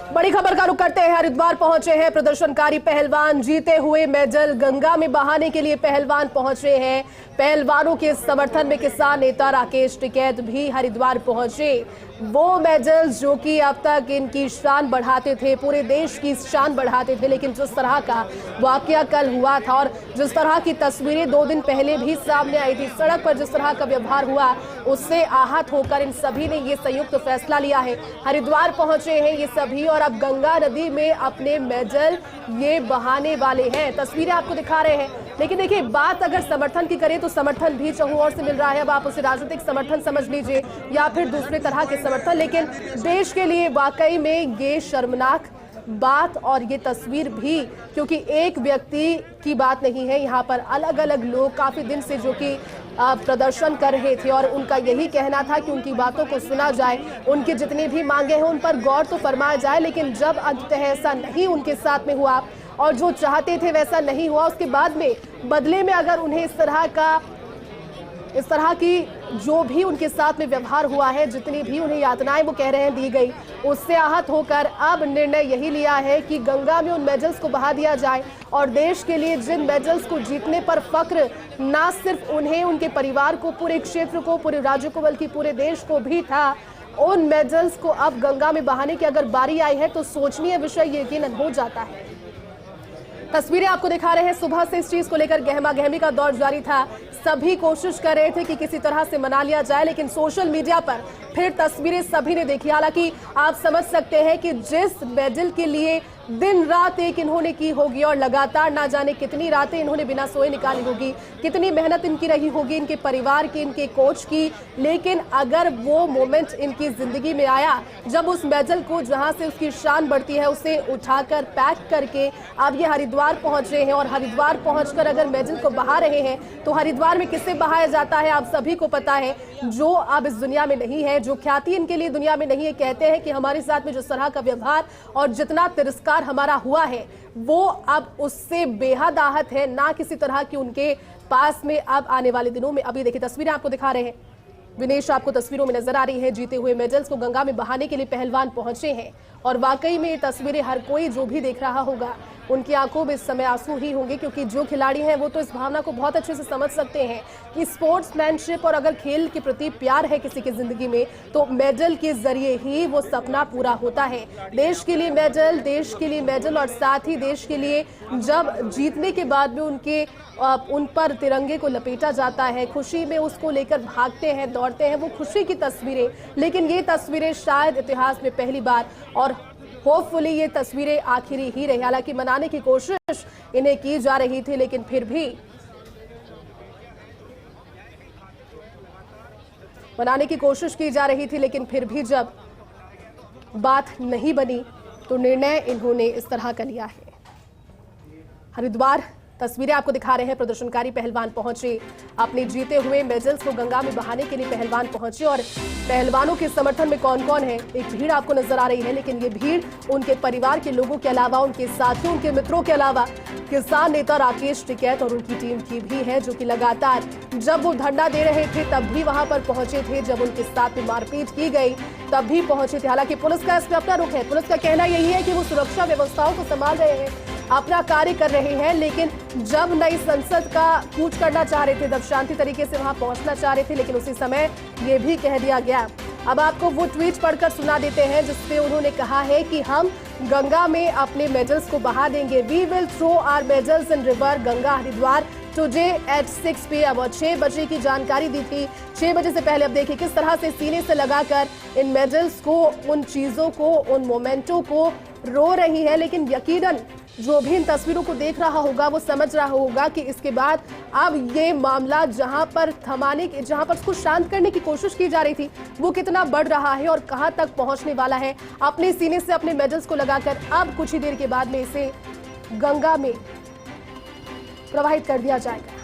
बड़ी खबर का रुख करते हैं। हरिद्वार पहुंचे हैं प्रदर्शनकारी पहलवान। जीते हुए मेडल गंगा में बहाने के लिए पहलवान पहुंचे हैं। पहलवानों के समर्थन में किसान नेता राकेश टिकैत भी हरिद्वार पहुंचे। वो मेडल जो कि अब तक इनकी शान बढ़ाते थे, पूरे देश की शान बढ़ाते थे, लेकिन जिस तरह का वाकया कल हुआ था और जिस तरह की तस्वीरें 2 दिन पहले भी सामने आई थी, सड़क पर जिस तरह का व्यवहार हुआ, उससे आहत होकर इन सभी ने ये संयुक्त फैसला लिया है। हरिद्वार पहुंचे हैं ये सभी और अब गंगा नदी में अपने मेडल ये बहाने वाले हैं। तस्वीरें आपको दिखा रहे हैं। लेकिन देखिए, बात अगर समर्थन की करें तो समर्थन भी चहुं ओर से मिल रहा है। अब आप उसे राजनीतिक समर्थन समझ लीजिए या फिर दूसरे तरह के समर्थन, लेकिन देश के लिए वाकई में ये शर्मनाक बात और ये तस्वीर भी, क्योंकि एक व्यक्ति की बात नहीं है, यहाँ पर अलग अलग लोग काफी दिन से जो कि प्रदर्शन कर रहे थे और उनका यही कहना था कि उनकी बातों को सुना जाए, उनकी जितनी भी मांगे हैं उन पर गौर तो फरमाया जाए। लेकिन जब अंततः ऐसा नहीं उनके साथ में हुआ और जो चाहते थे वैसा नहीं हुआ, उसके बाद में बदले में अगर उन्हें इस तरह की जो भी उनके साथ में व्यवहार हुआ है, जितनी भी उन्हें यातनाएं वो कह रहे हैं दी गई, उससे आहत होकर अब निर्णय यही लिया है कि गंगा में उन मेडल्स को बहा दिया जाए और देश के लिए जिन मेडल्स को जीतने पर फख्र ना सिर्फ उन्हें, उनके परिवार को, पूरे क्षेत्र को, पूरे राज्य को, बल्कि पूरे देश को भी था, उन मेडल्स को अब गंगा में बहाने की अगर बारी आई है तो सोचनीय विषय यकीनन हो जाता है। तस्वीरें आपको दिखा रहे हैं। सुबह से इस चीज को लेकर गहमा गहमी का दौर जारी था। सभी कोशिश कर रहे थे कि किसी तरह से मना लिया जाए, लेकिन सोशल मीडिया पर फिर तस्वीरें सभी ने देखी। हालांकि आप समझ सकते हैं कि जिस मेडल के लिए दिन रात एक इन्होंने की होगी और लगातार ना जाने कितनी रातें इन्होंने बिना सोए निकाली होगी, कितनी मेहनत इनकी रही होगी, इनके परिवार की, इनके कोच की, लेकिन अगर वो मोमेंट इनकी जिंदगी में आया जब उस मेडल को, जहां से उसकी शान बढ़ती है, उसे उठाकर पैक करके अब ये हरिद्वार पहुंच रहे हैं और हरिद्वार पहुंचकर अगर मेडल को बहा रहे हैं तो हरिद्वार में किससे बहाया जाता है आप सभी को पता है। जो अब इस दुनिया में नहीं है, जो ख्याति इनके लिए दुनिया में नहीं है, कहते हैं कि हमारे साथ में जिस तरह का व्यवहार और जितना तिरस्कार हमारा हुआ है वो अब उससे बेहद आहत है, ना किसी तरह की उनके पास में अब आने वाले दिनों में। अभी देखिए, तस्वीरें आपको दिखा रहे हैं। विनेश आपको तस्वीरों में नजर आ रही है। जीते हुए मेडल्स को गंगा में बहाने के लिए पहलवान पहुंचे हैं और वाकई में ये तस्वीरें हर कोई जो भी देख रहा होगा उनकी आंखों में इस समय आंसू ही होंगे, क्योंकि जो खिलाड़ी हैं वो तो इस भावना को बहुत अच्छे से समझ सकते हैं कि स्पोर्ट्समैनशिप और अगर खेल के प्रति प्यार है किसी की जिंदगी में तो मेडल के जरिए ही वो सपना पूरा होता है। देश के लिए मेडल, देश के लिए मेडल और साथ ही देश के लिए जब जीतने के बाद में उन पर तिरंगे को लपेटा जाता है, खुशी में उसको लेकर भागते हैं, दौड़ते हैं, वो खुशी की तस्वीरें। लेकिन ये तस्वीरें शायद इतिहास में पहली बार और होपफुली ये तस्वीरें आखिरी ही रही। हालांकि मनाने की कोशिश इन्हें की जा रही थी, लेकिन फिर भी मनाने की कोशिश की जा रही थी, लेकिन फिर भी जब बात नहीं बनी तो निर्णय इन्होंने इस तरह का लिया है। हरिद्वार तस्वीरें आपको दिखा रहे हैं। प्रदर्शनकारी पहलवान पहुंचे, अपने जीते हुए मेडल्स को गंगा में बहाने के लिए पहलवान पहुंचे और पहलवानों के समर्थन में कौन कौन है, एक भीड़ आपको नजर आ रही है। लेकिन ये भीड़ उनके परिवार के लोगों के अलावा, उनके साथियों, उनके मित्रों के अलावा किसान नेता राकेश टिकैत और उनकी टीम की भी है, जो कि लगातार जब वो धरना दे रहे थे तब भी वहां पर पहुंचे थे, जब उनके साथ में मारपीट की गई तब भी पहुंचे थे। हालांकि पुलिस का इसमें अपना रुख है। पुलिस का कहना यही है कि वो सुरक्षा व्यवस्थाओं को संभाल रहे हैं, अपना कार्य कर रहे हैं, लेकिन जब नई संसद का कूच करना चाह रहे थे, जब शांति तरीके से वहां पहुंचना चाह रहे थे, लेकिन उसी समय ये भी कह दिया गया। अब आपको वो ट्वीट पढ़कर सुना देते हैं जिसपे उन्होंने कहा है कि हम गंगा में अपने मेडल्स को बहा देंगे। We will throw our medals in river Ganga Haridwar today at 6 PM और 6 बजे की जानकारी दी थी। 6 बजे से पहले अब देखिए किस तरह से सीने से लगाकर इन मेडल्स को, उन चीजों को, उन मोमेंटों को रो रही है। लेकिन यकीनन जो भी इन तस्वीरों को देख रहा होगा वो समझ रहा होगा कि इसके बाद अब ये मामला जहां पर उसको शांत करने की कोशिश की जा रही थी वो कितना बढ़ रहा है और कहां तक पहुंचने वाला है। अपने सीने से अपने मेडल्स को लगाकर अब कुछ ही देर के बाद में इसे गंगा में प्रवाहित कर दिया जाएगा।